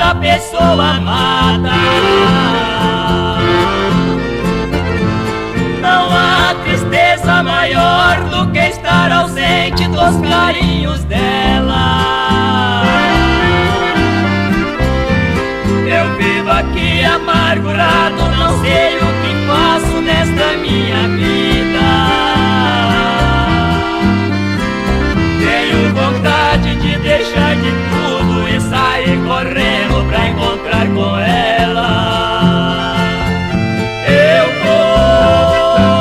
da pessoa amada. Não há tristeza maior do que estar ausente dos carinhos dela. Eu vivo aqui amargurado, não sei o que faço nesta minha vida. Tenho vontade de deixar de tudo e sair correndo pra encontrar com ela. Eu vou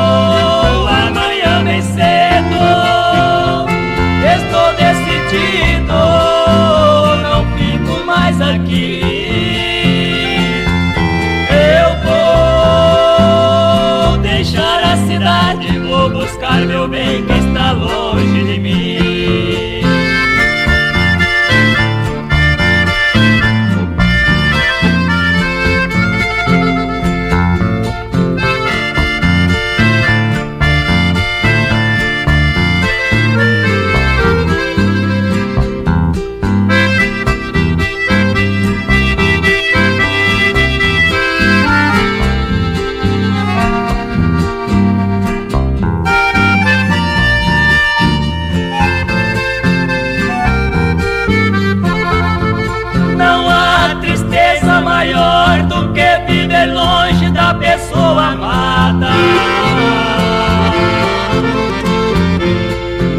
amanhã bem cedo, estou decidido, não fico mais aqui. Eu vou deixar a cidade, vou buscar meu bem que está longe de mim. Maior do que viver longe da pessoa amada.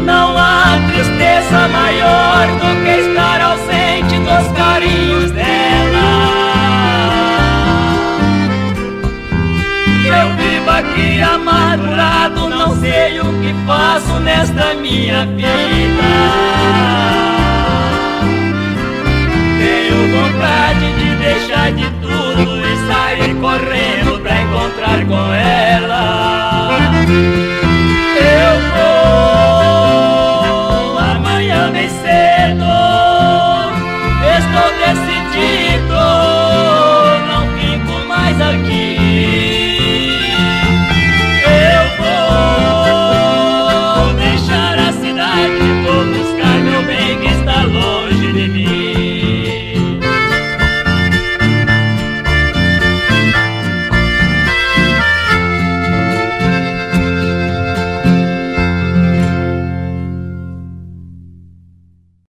Não há tristeza maior do que estar ausente dos carinhos dela. Eu vivo aqui amargurado, não sei o que faço nesta minha vida. Tenho vontade de deixar de tudo e sair correndo pra encontrar com ela.